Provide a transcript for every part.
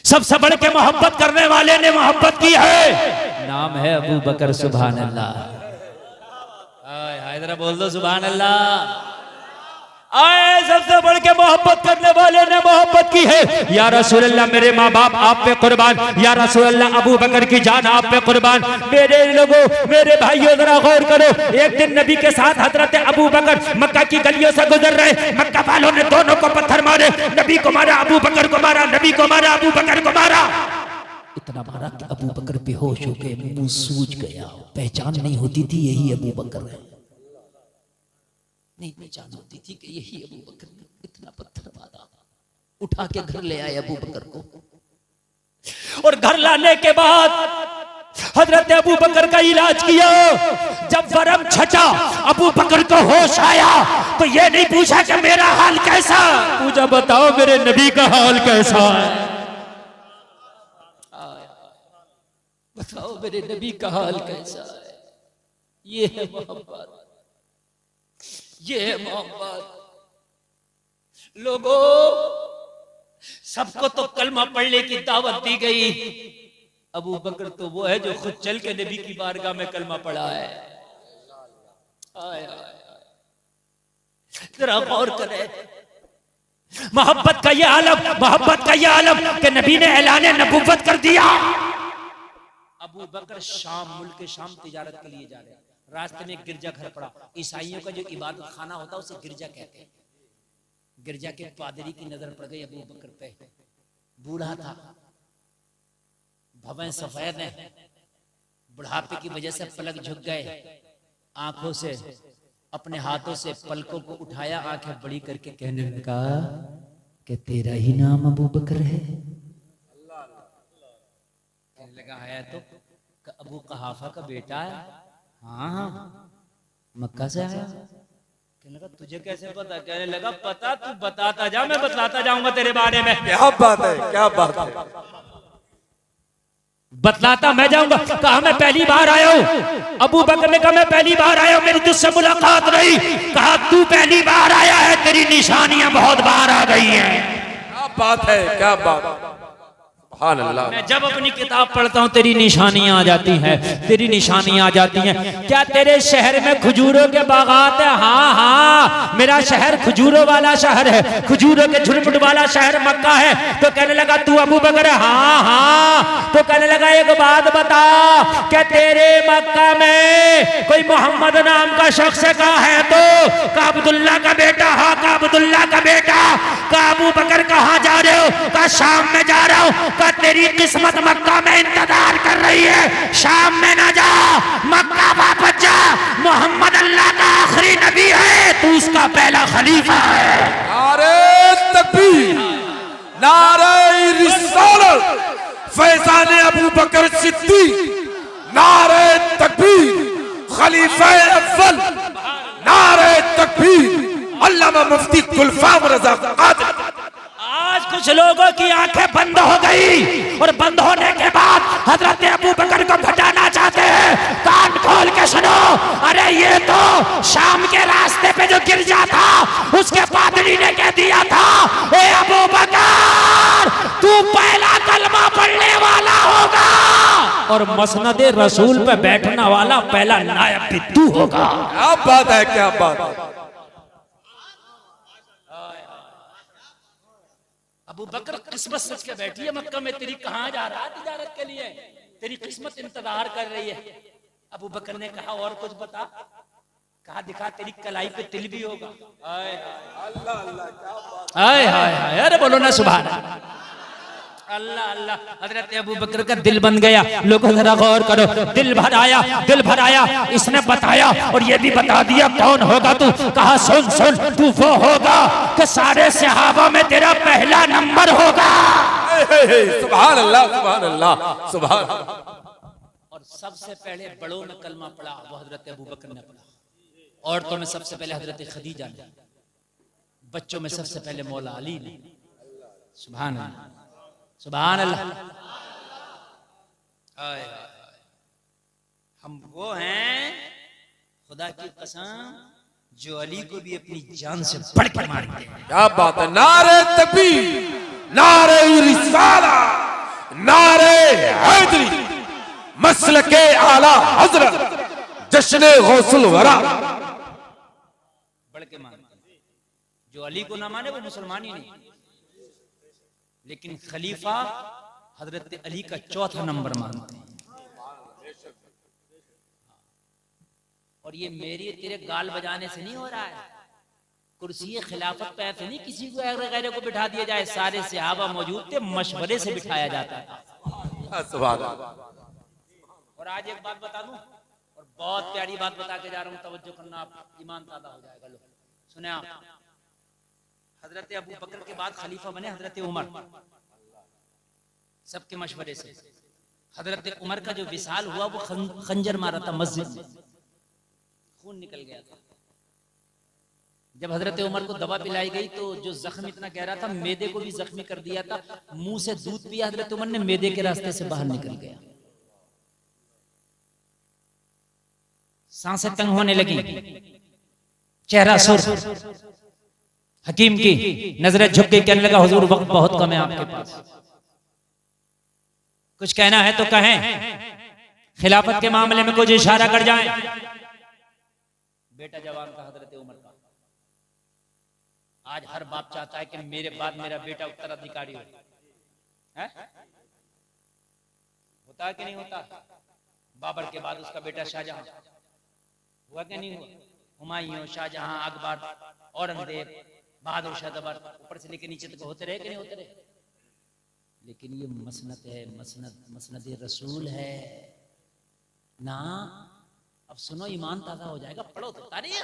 सबसे बढ़ के मोहब्बत करने वाले ने मोहब्बत की है, नाम है अबू बकर। सुभान अल्लाह। जरा बोल दो सुभान अल्लाह। आए, सबसे बढ़ के मोहब्बत करने वाले ने मोहब्बत की है। या रसूल अल्लाह, मेरे माँ बाप आप पे कुर्बान। या रसूल अल्लाह, अबू बकर की जान आप पे कुर्बान। मेरे लोगों, मेरे भाइयों, जरा गौर करो। एक दिन नबी के साथ हजरत अबू बकर मक्का की गलियों से गुजर रहे। मक्का वालों ने दोनों को पत्थर मारे। नबी को मारा, अबू बकर को मारा, नबी को मारा, अबू बकर को मारा। इतना मारा कि अबू बकर बेहोश हो गए, मुंह सूज गया। पहचान नहीं होती थी यही अबू बकर है, नहीं पहचान होती थी कि यही अबू बकर। इतना पत्थर मारा, उठा के घर ले आए अबू बकर को। और घर लाने के बाद हजरत अबू बकर का इलाज किया। जब वरम छटा, अबू बकर को होश आया तो ये नहीं पूछा कि मेरा हाल कैसा, पूछा बताओ मेरे नबी का हाल कैसा है। बताओ मेरे नबी का हाल कैसा है। ये है मोहब्बत, ये है मोहब्बत। लोगों, सबको तो कलमा पढ़ने की दावत दी गई। अबू बकर तो वो है जो खुद चल के नबी की बारगाह में कलमा पढ़ा है। जरा गौर करें, मोहब्बत का ये आलम, मोहब्बत का ये आलम कि नबी ने ऐलान नबुव्वत कर दिया। अबू बकर शाम, मुल्क शाम तिजारत के लिए जा रहे हैं। रास्ते में गिरजा घर पड़ा। ईसाइयों का जो इबादत खाना होता है उसे गिरजा कहते हैं। गिरजा के पादरी की नजर पड़ गई अबू बकर पे। बूढ़ा था, भवें सफेद है, बुढ़ापे की वजह से पलक झुक गए। आंखों से, अपने हाथों से पलकों को उठाया, आंखें बड़ी करके कहने लगा कि तेरा ही नाम अबू बकर है। कहने लगा है तो अबू कहाफा का बेटा है। हाँ, मक्का से आया। कहने लगा तुझे कैसे पता? कहने लगा पता, तू बताता जा, मैं बतलाता जाऊंगा तेरे बारे में। क्या बात है, क्या बात है। बतलाता मैं जाऊंगा। कहा मैं पहली बार आया हूँ। अबू बकर ने कहा मैं पहली बार आया हूँ, मेरी तुझसे मुलाकात नहीं। कहा तू पहली बार आया है, तेरी निशानियां बहुत बार आ गई हैं। क्या बात है, क्या बात। मैं जब अपनी किताब पढ़ता हूँ तेरी निशानियां आ जाती हैं, तेरी निशानियां आ जाती हैं। क्या तेरे शहर में खजूरों के बागात है? हाँ हाँ, मेरा शहर खजूरों वाला शहर है, खजूरों के झुरमुट वाला शहर मक्का है। तो कहने लगा तू अबू बकर है? हाँ हाँ। तो कहने लगा एक बात बता, क्या तेरे मक्का में कोई मोहम्मद नाम का शख्स कहा है? तो का अब्दुल्ला का बेटा? हाँ, का अब्दुल्ला का बेटा। का अबू बकर कहाँ जा रहे हो? का शाम में जा रहा हूँ। तेरी किस्मत मक्का में इंतजार कर रही है, शाम में ना जा, मक्का वापस जा। मोहम्मद अल्लाह का आखिरी नबी है, तू उसका पहला खलीफा है। नारे तकबीर, नारे रिसालत, फैजान अबू बकर सिद्दीक। नारे तकबीर, खलीफा अव्वल। नारे तकबीर, अल्लामा मुफ्ती गुलफाम रज़ा कादरी। आज कुछ लोगों की आंखें बंद हो गई और बंद होने के बाद हजरत अबू बकर को घटाना चाहते हैं। कान खोल के सुनो, अरे ये तो शाम के रास्ते पे जो गिरजा था उसके पादरी ने कह दिया था, ए अबू बकर तू पहला कलमा पढ़ने वाला होगा और मसनद रसूल पे बैठने वाला पहला नायब भी तू होगा। क्या बात है, क्या बात है। अबू बकर किस्मत सच के बैठी है मक्का में। तेरी कहाँ जा रहा है तिजारत के लिए? तेरी किस्मत इंतजार कर रही है। अबू बकर ने कहा और कुछ बता। कहा दिखा, तेरी कलाई पे तिल भी होगा। अल्लाह अल्लाह, क्या बात। हाय हाय हाय, अरे बोलो ना सुभान अल्लाह अल्लाह। हजरत अबू बकर का दिल बन गया। लोगों जरा गौर करो, दिल भर आया, दिल भर आया। इसने बताया और ये भी बता दिया कौन होगा तू। कहा सुन सुन, तू वो होगा कि सारे सहाबा में तेरा पहला नंबर होगा। सुभान अल्लाह, सुभान अल्लाह, सुभान। और सबसे पहले बड़ों में कलमा पड़ा वो हजरत अबू बकर ने पढ़ा। औरतों में सबसे पहले हजरत खदीजा ने, बच्चों में सबसे पहले मौला अली ने। सुभान अल्लाह, सुभान अल्लाह। हम वो हैं खुदा की कसम जो अली को भी अपनी जान से बढ़ के मारते हैं। क्या बात है। नारे तकबीर, नारे रिसालत। हैदरी मसलके आला हजरत जश्न गौसुल वरा। बढ़ के मानते हैं, जो अली को ना माने वो मुसलमान ही नहीं। लेकिन खलीफा हजरत अली का चौथा नंबर मानते हैं। और ये मेरी तेरे गाल बजाने से नहीं हो रहा है, कुर्सी खिलाफत पे ऐसे नहीं किसी को गैर को बिठा दिया जाए। सारे सहाबा मौजूद थे, मशवरे से बिठाया जाता था। और आज एक बात बता दूं, और बहुत प्यारी बात बता के जा रहा हूं, तवज्जो करना, आप ईमान ताज़ा हो जाएगा। लो सुने आप, हजरत अबू बकर के बाद खलीफा बने हजरत उमर, सबके मशवरे से। हजरत उमर का जो विसाल हुआ वो खंजर मारा था मस्जिद में, खून निकल गया था। जब हजरत उमर को दवा पिलाई गई तो जो जख्म इतना गहरा था, मैदे को भी जख्मी कर दिया था। मुंह से दूध पिया हजरत उमर ने, मैदे के रास्ते से बाहर निकल गया। सांसें तंग होने लगी, चेहरा सुर। हकीम की नजरें झुक गई, कहने लगा हुजूर वक्त बहुत कम है आपके पास, कुछ कहना है तो कहें, खिलाफत के मामले में कुछ इशारा कर जाएं। बेटा जवान था हजरत उमर का। आज हर बाप चाहता है कि मेरे बाद मेरा बेटा उत्तराधिकारी हो, है? होता है कि नहीं होता? बाबर के बाद उसका बेटा शाहजहां हुआ कि नहीं हुआ? हुमायूं, शाहजहां, अकबर, औरंगजेब, बहादुर शाह दबर, ऊपर से लेके नीचे तक होते रहे कि नहीं होते रहे? लेकिन ये मसनद है, मसनद रसूल है ना। अब सुनो, ईमान ताजा हो जाएगा। पढ़ो तो तारीख,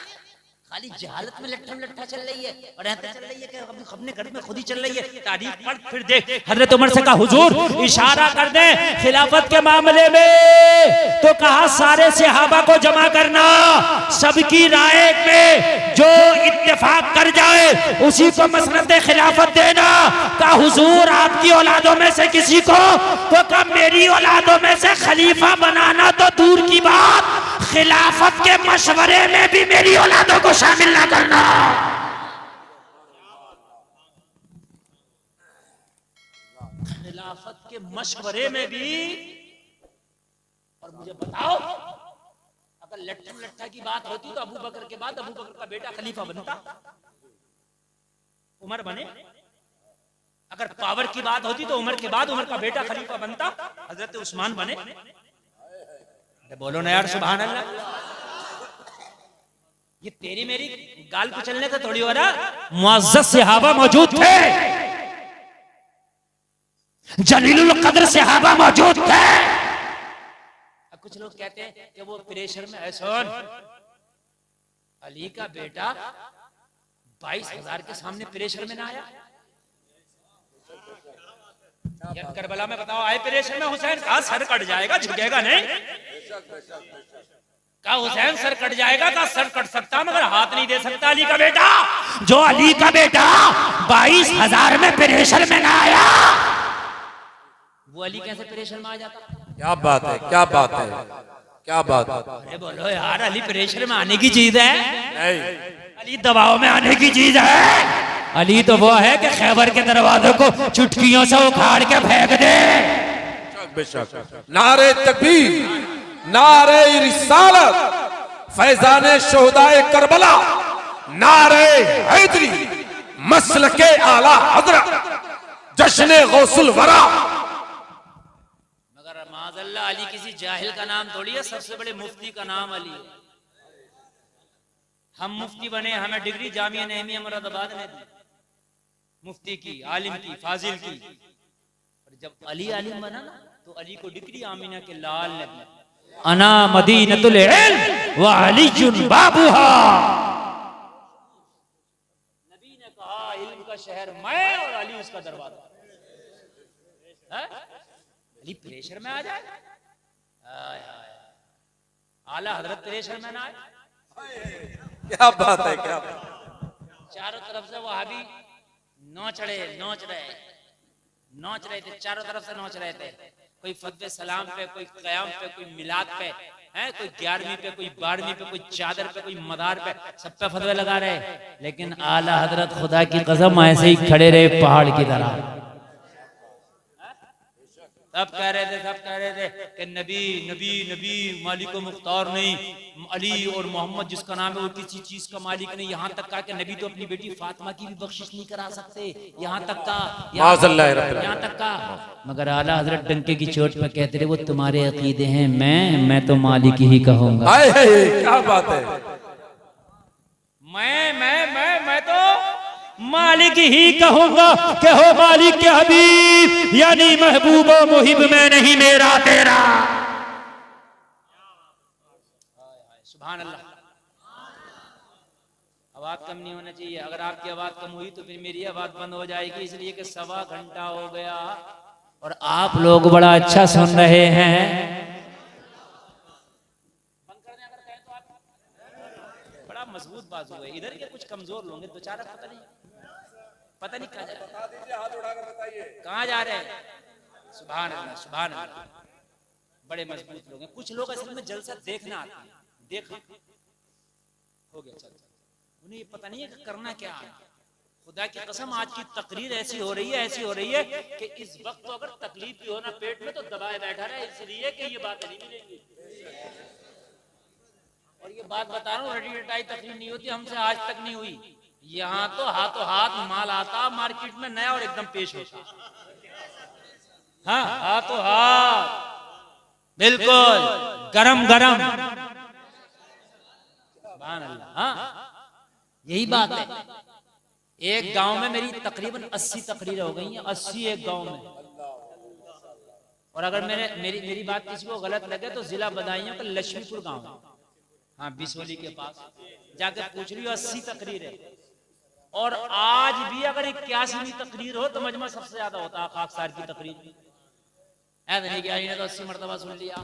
खाली जहालत में लट्ठा चल रही है और ऐसे चल रही है कि अपने घर में खुद ही चल रही है। तारीख पढ़ फिर देख। हजरत उमर से कहा हुजूर इशारा कर दे खिलाफत के मामले में, तो कहा सारे सहाबा को जमा करना, सबकी राय में जो इत्तेफाक कर जाए उसी को मसनद खिलाफत देना। कहा हुजूर आपकी औलादों में से किसी को, तो कहा मेरी औलादों में से खलीफा बनाना तो दूर की बात, खिलाफत के मशवरे में भी मेरी औलादों को शामिल ना करना। खिलाफत के मशवरे में भी। और मुझे बताओ, अगर लट्ठा की बात होती तो अबू बकर के बाद अबू बकर का बेटा खलीफा बनता, उमर बने। अगर पावर की बात होती तो उमर के बाद उमर का बेटा खलीफा बनता, हजरत उस्मान बने। बोलो ना यार सुभान अल्लाह। ये तेरी मेरी गाल कुचलने का थोड़ी हो रहा। मुअज़्ज़ज़ सहाबा मौजूद थे, जलीलुल कद्र सहाबा मौजूद थे। कुछ लोग कहते हैं कि वो प्रेशर में है। सुन, अली का बेटा 22,000 के सामने प्रेशर में ना आया। यार करबला में बताओ, आए प्रेशर में हुसैन, कहा सर कट जाएगा, झुकेगा नहीं। कहा हुसैन सर कट जाएगा, कहा सर कट सकता मगर हाथ नहीं दे सकता अली का बेटा। जो अली का बेटा 22,000 में प्रेशर में ना आया, वो अली कैसे प्रेशर में आ जाता? क्या बात है, क्या बात है, क्या बात है। अरे बोलो यार, अली प्रेशर में आने की चीज है नहीं, अली दबाव में आने की चीज है। अली तो वो है कि खैबर के दरवाजों को चुटकियों से उखाड़ के फेंक दे। बेशक। नारे तकबीर, नारे रिसालत, फैजाने शोहदाए करबला, नारे हैदरी मसलके आला हजरत जश्न गौसुल वरा। मगर माज़अल्लाह अली किसी जाहिल का नाम थोड़ी है, सबसे बड़े मुफ्ती का नाम अली है। हम मुफ्ती बने, हमें डिग्री जामिया नहमिया मुरादाबाद में दी, मुफ्ती की, आलिम की, फाजिल की। और जब अली आलिम बना ना तो अली को डिग्री आमीना के लाल ने दी। अना मदीनतुल इल्म व अलीयुन बाबुहा। नबी ने कहा इल्म का शहर मैं और अली उसका दरवाजा। अली प्रेशर में आ जाए, आला हजरत प्रेशर में ना आए। क्या बात है, क्या बात। चारों तरफ से वहाबी नोच रहे थे, चारों तरफ से नोच रहे थे। कोई फतवे सलाम पे, कोई क़याम पे, कोई मिलाद पे, है कोई 11वीं पे, कोई 12वीं पे, कोई चादर पे, कोई मदार पे, सब पे फतवे लगा रहे। लेकिन आला हजरत खुदा की कसम ऐसे ही खड़े रहे पहाड़ की तरह। सब कह रहे थे कि नबी नबी नबी मालिक मुख्तार नहीं, अली और मोहम्मद जिसका नाम है वो किसी चीज का मालिक नहीं। यहाँ तक कहा कि नबी तो अपनी बेटी फातिमा की भी बख्शिश नहीं करा सकते, यहाँ तक का, यहाँ तक का। मगर आला हजरत डंके की चोट पर कहते रहे वो तुम्हारे अकीदे हैं, मैं तो मालिक ही कहूंगा। क्या बात है, मैं तो मालिक ही कहूंगा कि हो मालिक के हबीब, यानी महबूब व मुहिब मैं नहीं मेरा तेरा। सुभान अल्लाह। आवाज कम नहीं होना चाहिए, अगर आपकी आवाज कम हुई तो फिर मेरी आवाज बंद हो जाएगी, इसलिए कि 1.25 घंटा हो गया और आप लोग बड़ा अच्छा सुन रहे हैं। बड़ा मजबूत बाजू है, इधर के कुछ कमजोर लोग दो चार पता नहीं कहाँ जा रहे हैं, कहाँ जा रहे हैं। सुभान अल्लाह, सुभान अल्लाह। बड़े मजबूत लोग हैं। कुछ लोग असल में जलसा देखना आते हैं, देखा हो गया चल, उन्हें ये पता नहीं है कि करना क्या है। खुदा की कसम आज की तकरीर ऐसी हो रही है कि इस वक्त तो अगर तकलीफ भी हो ना पेट में तो दबाए बैठा रहा है, इसलिए कि ये बात नहीं मिलेंगी। और ये बात बता रहा हूँ, रटी रटाई तकलीफ नहीं होती, हमसे आज तक नहीं हुई। यहाँ तो हाथों हाथ माल आता मार्केट में नया और एकदम पेश होता। हाँ, हाथों हाथ बिल्कुल गरम गरम। सुभान अल्लाह। हाँ, यही बात है। एक गांव में मेरी तकरीबन 80 तकरीरें हो गई हैं, 80 एक गांव में। और अगर मेरी बात किसी को गलत लगे तो जिला बदायूं का लक्ष्मीपुर गांव, हाँ बिसोली के पास, जाकर पूछ रही हो 80 तकरीर है। और आज भी अगर 81वीं तकरीर हो तो मजमा सबसे ज्यादा होता है खाकसार की तकरीर। ऐसा नहीं कि ने तो 80 मरतबा सुन लिया।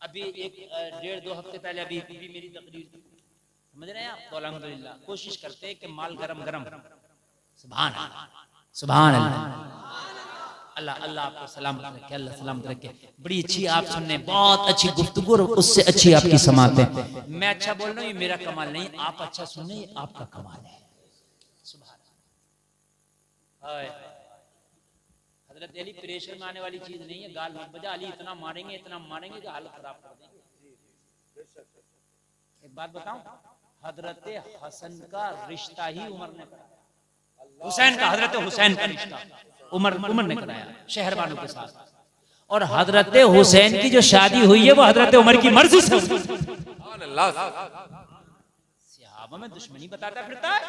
अभी 1-1.5-2 हफ्ते पहले अभी मेरी तकरीर, समझ रहे हैं आप। तो अल्हम्दुलिल्लाह कोशिश करते हैं कि माल गरम गरम। सुभान अल्लाह, सुभान अल्लाह। अल्लाह अल्लाह आपको सलामत रखे, अल्लाह सलामत रखे। बड़ी अच्छी आप सुनने, बहुत अच्छी गुफ्तगू, उससे अच्छी आपकी समात है। मैं अच्छा बोल रहा हूँ, ये मेरा कमाल नहीं, आप अच्छा सुनने ये आपका कमाल है। सुभान अल्लाह। हजरत अली प्रेशर में आने वाली चीज नहीं है, गाल मत बजा। अली इतना मारेंगे कि हालत खराब कर देंगे। एक बात बताऊं, हजरत हसन का रिश्ता ही उमर ने कराया, हुसैन का, हजरत हुसैन का रिश्ता उमर ने कराया शहरबानों के साथ। और हजरत हुसैन की जो शादी हुई है वो हजरत उमर की मर्जी से। सहाबा में दुश्मनी बताता फिरता है।